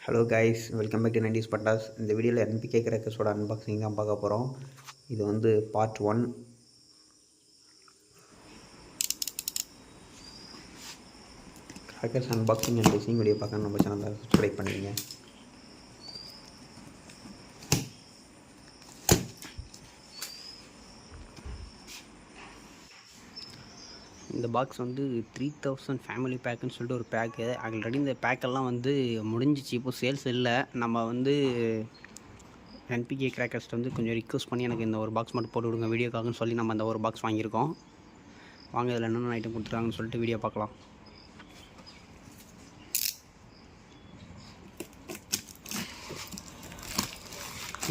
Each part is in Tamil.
Hello guys, welcome back to 90s Pattas. இந்த வீடியோவில் என்பிகே கிராக்கர்ஸோட அன்பாக்சிங் தான் பார்க்க போகிறோம். இது வந்து part 1. Crackers unboxing and design video பார்க்க நம்ம சேனலை சப்ஸ்கிரைப் பண்ணிடுங்க. இந்த பாக்ஸ் வந்து 3000 ஃபேமிலி பேக்குன்னு சொல்லிட்டு ஒரு பேக்கு. ஆல்ரெடி இந்த பேக்கெல்லாம் வந்து முடிஞ்சிச்சு, இப்போ சேல்ஸ் இல்லை. நம்ம வந்து என்பிகே கிராக்கர்ஸ்ட்டு வந்து கொஞ்சம் ரிக்வஸ்ட் பண்ணி எனக்கு இந்த ஒரு பாக்ஸ் மட்டும் போட்டு விடுங்க வீடியோக்காகன்னு சொல்லி நம்ம அந்த ஒரு பாக்ஸ் வாங்கியிருக்கோம். வாங்க, இதில் என்னென்ன ஐட்டம் கொடுத்துருக்காங்கன்னு சொல்லிட்டு வீடியோ பார்க்கலாம்.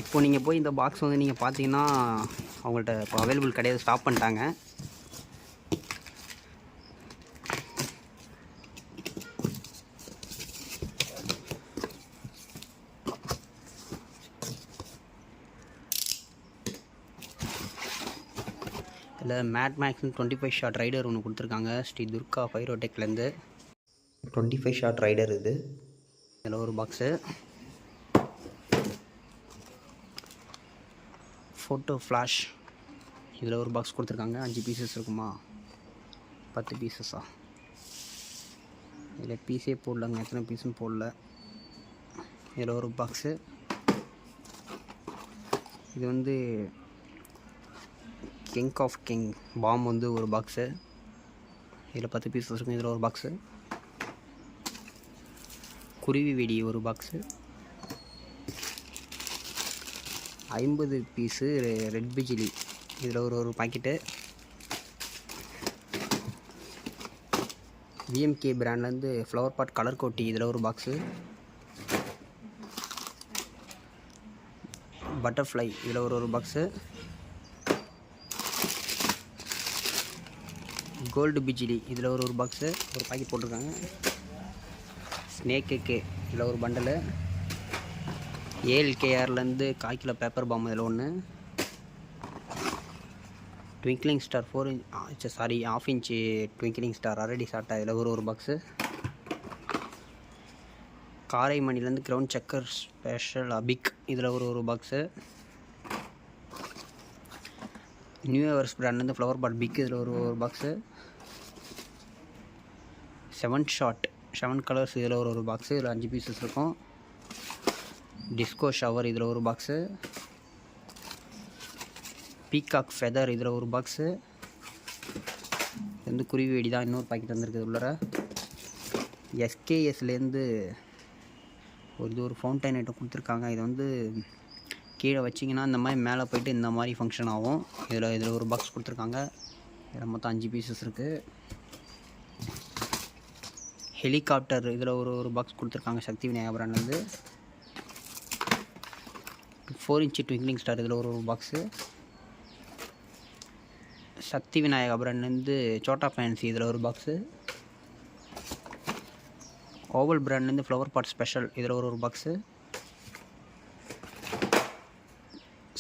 இப்போ நீங்கள் போய் இந்த பாக்ஸ் வந்து நீங்கள் பார்த்தீங்கன்னா அவங்கள்ட்ட இப்போ அவைலபிள் கிடையாது, ஸ்டாப் பண்ணிட்டாங்க. இதில் மேட் மேக்ஸ்னு 25 ஷாட் ரைடர் ஒன்று கொடுத்துருக்காங்க, ஸ்ரீ துர்கா பைரோடெக்லேருந்து. 25 ஷாட் ரைடர் இது. இதில் ஒரு பாக்ஸு. ஃபோட்டோ ஃப்ளாஷ், இதில் ஒரு பாக்ஸ் கொடுத்துருக்காங்க. 5 பீசஸ் இருக்குமா, 10 பீசஸா? இதில் பீஸே போடலங்க, எத்தனை பீஸும் போடல. இதில் ஒரு பாக்ஸு. இது வந்து கிங் ஆஃப் கிங் பாம் வந்து ஒரு பாக்ஸு. இதில் 10 பீசஸ் இருக்கும். இதில் ஒரு பாக்ஸு. குருவி வெடி ஒரு பாக்ஸு. 50 பீஸு ரெட் பிஜிலி, இதில் ஒரு பாக்கெட்டு. விஎம்கே பிராண்ட்லேருந்து ஃப்ளவர் பாட் கலர் கோட்டி, இதில் ஒரு பாக்ஸு. பட்டர்ஃப்ளை, இதில் ஒரு பாக்ஸு. கோல்டு பிஜிலி, இதில் ஒரு பாக்ஸு, ஒரு பாக்கெட் போட்டிருக்காங்க. ஸ்னேக் கேக்கு, இதில் ஒரு பண்டலு. ஏஎல்கேஆர்லேருந்து 1/4 கிலோ பேப்பர் பாம், இதில் ஒன்று. Twinkling star 1/2 inch twinkling star அரடி சாட்டா, இதில் ஒரு பாக்ஸு. காரைமணிலேருந்து க்ரௌண்ட் செக்கர் ஸ்பெஷல் அபிக், இதில் ஒரு பாக்ஸு. நியூ எவர்ஸ் பிராண்ட்லேருந்து ஃப்ளவர் பாட் பிக், இதில் ஒரு பாக்ஸு. 7 ஷாட் 7 கலர்ஸ், இதில் ஒரு பாக்ஸு. இதில் 5 பீசஸ் இருக்கும். டிஸ்கோ ஷவர், இதில் ஒரு பாக்ஸு. பீகாக் ஃபெதர், இதில் ஒரு பாக்ஸு. இது வந்து குருவி வெடி தான், இன்னொரு பாக்கெட் வந்துருக்குது உள்ளார. எஸ்கேஎஸ்லேருந்து ஒரு ஃபவுண்டைன் ஐட்டம் கொடுத்துருக்காங்க. இது வந்து கீழே வச்சிங்கன்னா இந்த மாதிரி மேலே போய்ட்டு இந்த மாதிரி ஃபங்க்ஷன் ஆகும். இதில் ஒரு பாக்ஸ் கொடுத்துருக்காங்க. இதில் மொத்தம் 5 பீசஸ் இருக்குது. ஹெலிகாப்டர், இதில் ஒரு பாக்ஸ் கொடுத்துருக்காங்க. சக்தி விநாயகா பிராண்ட்லேருந்து. 4 இன்ச்சு ட்விங்க்லிங் ஸ்டார், இதில் ஒரு பாக்ஸு. சக்தி விநாயகா பிராண்ட்லேருந்து சோட்டா ஃபேன்சி, இதில் ஒரு பாக்ஸு. ஓவல் பிராண்ட்லேருந்து ஃப்ளவர் பாட் ஸ்பெஷல், இதில் ஒரு box.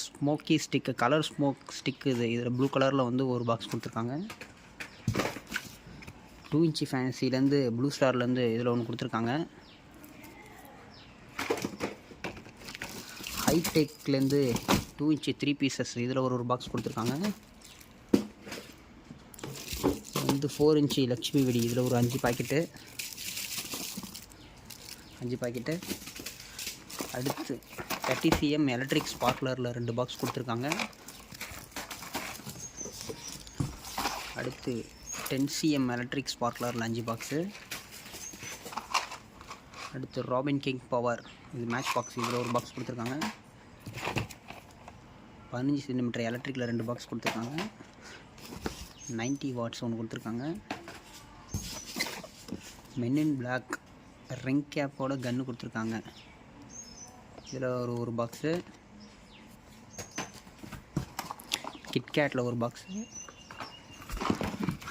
Smoky stick, colour smoke stick, இதில் ப்ளூ கலரில் வந்து ஒரு பாக்ஸ் கொடுத்துருக்காங்க. 2 இன்ச்சு ஃபேன்சிலேருந்து ப்ளூ ஸ்டார்லேருந்து இதில் ஒன்று கொடுத்துருக்காங்க. ஹைடெக்லேருந்து 2 இன்ச்சு 3 பீசஸ், இதில் ஒரு பாக்ஸ் கொடுத்துருக்காங்க. வந்து 4 இன்ச்சு லக்ஷ்மி வெடி, இதில் ஒரு 5 பாக்கெட்டு. அடுத்து 30 cm எலக்ட்ரிக் ஸ்பார்க்லரில் 2 பாக்ஸ் கொடுத்துருக்காங்க. அடுத்து 10 cm எலக்ட்ரிக் ஸ்பார்க்லரில் 5 பாக்ஸு. அடுத்து ராபின் கிங் பவர், இது மேட்ச் பாக்ஸ், இதில் ஒரு பாக்ஸ் கொடுத்துருக்காங்க. 15 cm எலக்ட்ரிக்கில் 2 பாக்ஸ் கொடுத்துருக்காங்க. 90 வாட்ஸ் ஒன்று கொடுத்துருக்காங்க. மென் இன் பிளாக் ரிங் கேப்போட கன்று கொடுத்துருக்காங்க. இதில் ஒரு பாக்ஸு. கிட்கேட்டில் ஒரு பாக்ஸு.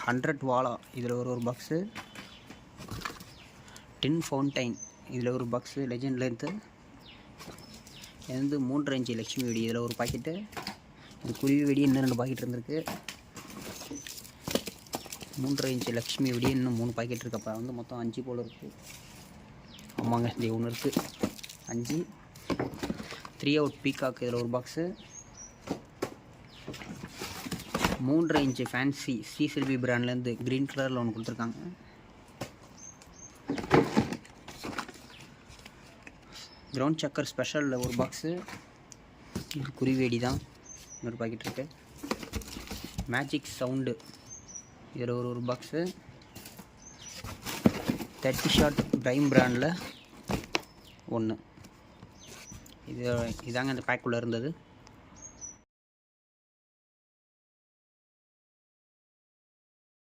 100 வாலா, இதில் ஒரு பாக்ஸு. டின் ஃபவுண்டைன், இதில் ஒரு பாக்ஸு. லெஜெண்ட்லேருந்து இது வந்து 3 இன்ச்சு லக்ஷ்மி வெடி, இதில் ஒரு பாக்கெட்டு. இது குருவி வெடி, இன்னும் 2 பாக்கெட் இருந்திருக்கு. 3 இன்ச்சு லக்ஷ்மி வெடி, இன்னும் 3 பாக்கெட் இருக்கப்போ வந்து மொத்தம் 5 போல் இருக்குது. ஆமாங்க, இது ஒன்று இருக்குது. 5 3 அவுட் பீகாக் இதில் ஒரு பாக்ஸு 3.5 இன்ச்சு ஃபேன்சி சிசில்வி பிராண்ட்லேருந்து க்ரீன் கலரில் ஒன்று கொடுத்துருக்காங்க. கிரவுண்ட் சக்கர் ஸ்பெஷலில் ஒரு பாக்ஸு, இது குறிவேடி தான், இன்னொரு பாக்கெட் இருக்குது. மேஜிக் சவுண்டு இதில் ஒரு பாக்ஸு. 30 ஷாட் ப்ரைம் பிராண்டில் ஒன்று. இதாங்க அந்த பேக்குள்ளே இருந்தது.